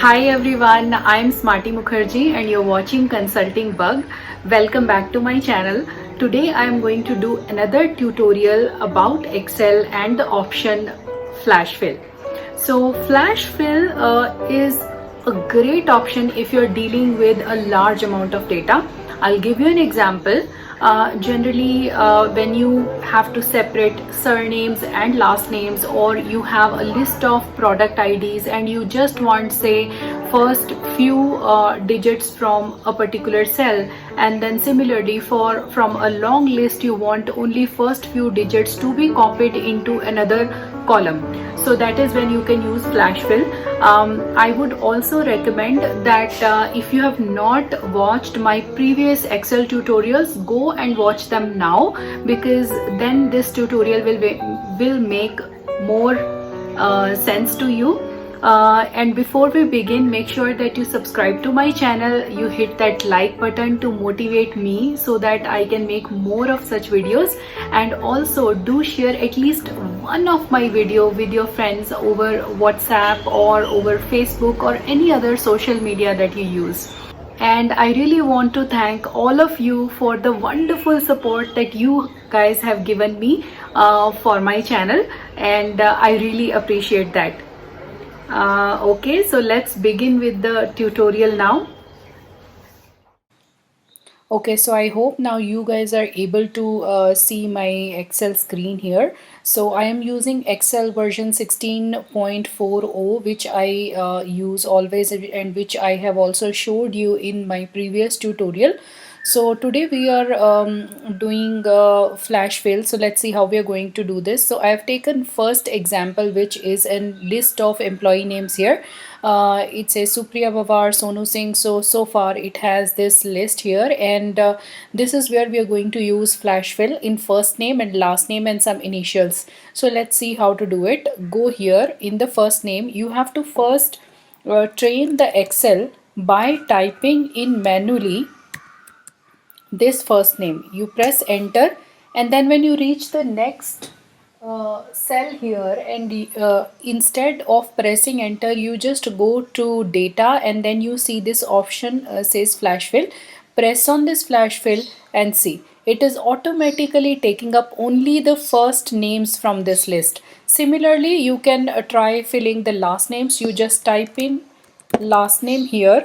Hi everyone, I'm Smarty Mukherjee and you're watching Consulting Bug. Welcome back to my channel. Today I am going to do another tutorial about Excel and the option Flash Fill. So Flash Fill is a great option if you're dealing with a large amount of data. I'll give you an example. Generally, when you have to separate surnames and last names, or you have a list of product IDs and you just want, say, first few digits from a particular cell, and then similarly for from a long list you want only first few digits to be copied into another column. So that is when you can use Flash Fill. I would also recommend that if you have not watched my previous Excel tutorials, go and watch them now, because then this tutorial will make more sense to you. And before we begin, make sure that you subscribe to my channel, you hit that like button to motivate me so that I can make more of such videos, and also do share at least one of my video with your friends over WhatsApp or over Facebook or any other social media that you use. And I really want to thank all of you for the wonderful support that you guys have given me for my channel, and I really appreciate that. Okay, so let's begin with the tutorial now. Okay, so I hope now you guys are able to see my Excel screen here. So I am using Excel version 16.40, which I use always and which I have also showed you in my previous tutorial. So today we are doing flash fill. So let's see how we are going to do this. So I have taken first example, which is a list of employee names here. It says Supriya Bavar, Sonu Singh. So far it has this list here, and this is where we are going to use flash fill in first name and last name and some initials. So let's see how to do it. Go here in the first name. You have to first train the Excel by typing in manually this first name. You press enter, and then when you reach the next cell here, and instead of pressing enter, you just go to data, and then you see this option says flash fill. Press on this flash fill and see it is automatically taking up only the first names from this list. Similarly, you can try filling the last names. You just type in last name here,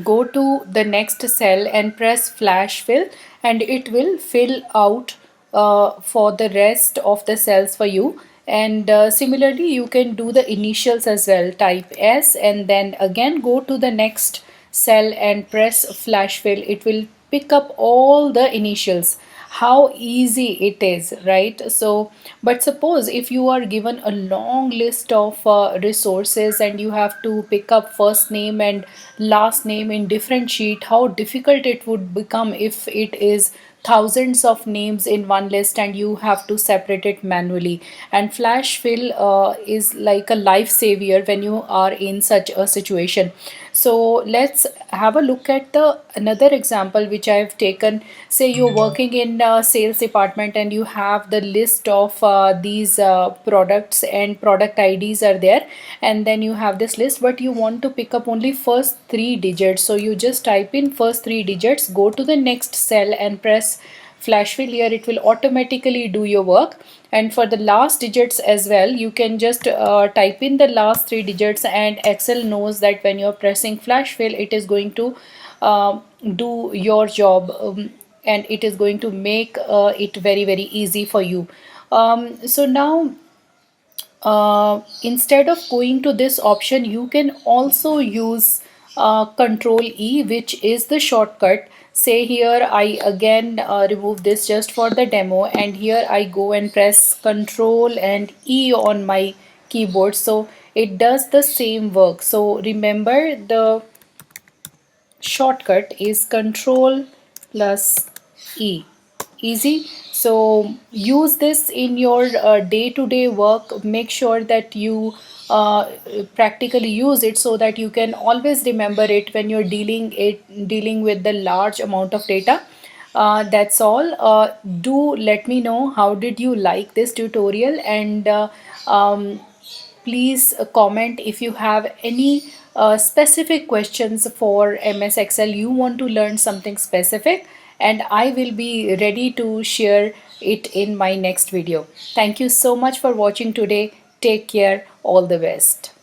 go to the next cell and press flash fill, and it will fill out for the rest of the cells for you. And similarly, you can do the initials as well. Type S and then again go to the next cell and press flash fill. It will pick up all the initials. How easy it is, right? So but suppose if you are given a long list of resources and you have to pick up first name and last name in different sheet, how difficult it would become if it is thousands of names in one list and you have to separate it manually. And flash fill is like a life savior when you are in such a situation. So let's have a look at the another example which I have taken. Say you're working in sales department and you have the list of these products and product IDs are there, and then you have this list, but you want to pick up only first three digits. So you just type in first three digits, go to the next cell and press flash fill. Here it will automatically do your work. And for the last digits as well, you can just type in the last three digits, and Excel knows that when you're pressing flash fill, it is going to do your job, and it is going to make it very easy for you. So now instead of going to this option, you can also use Control E, which is the shortcut. Say here I again remove this just for the demo, and here I go and press Control and E on my keyboard, so it does the same work. So remember, the shortcut is Control plus E. Easy. So use this in your day-to-day work. Make sure that you practically use it so that you can always remember it when you're dealing with the large amount of data. That's all. Do let me know how did you like this tutorial, and please comment if you have any specific questions for MS Excel, you want to learn something specific, and I will be ready to share it in my next video. Thank you so much for watching today. Take care. All the best.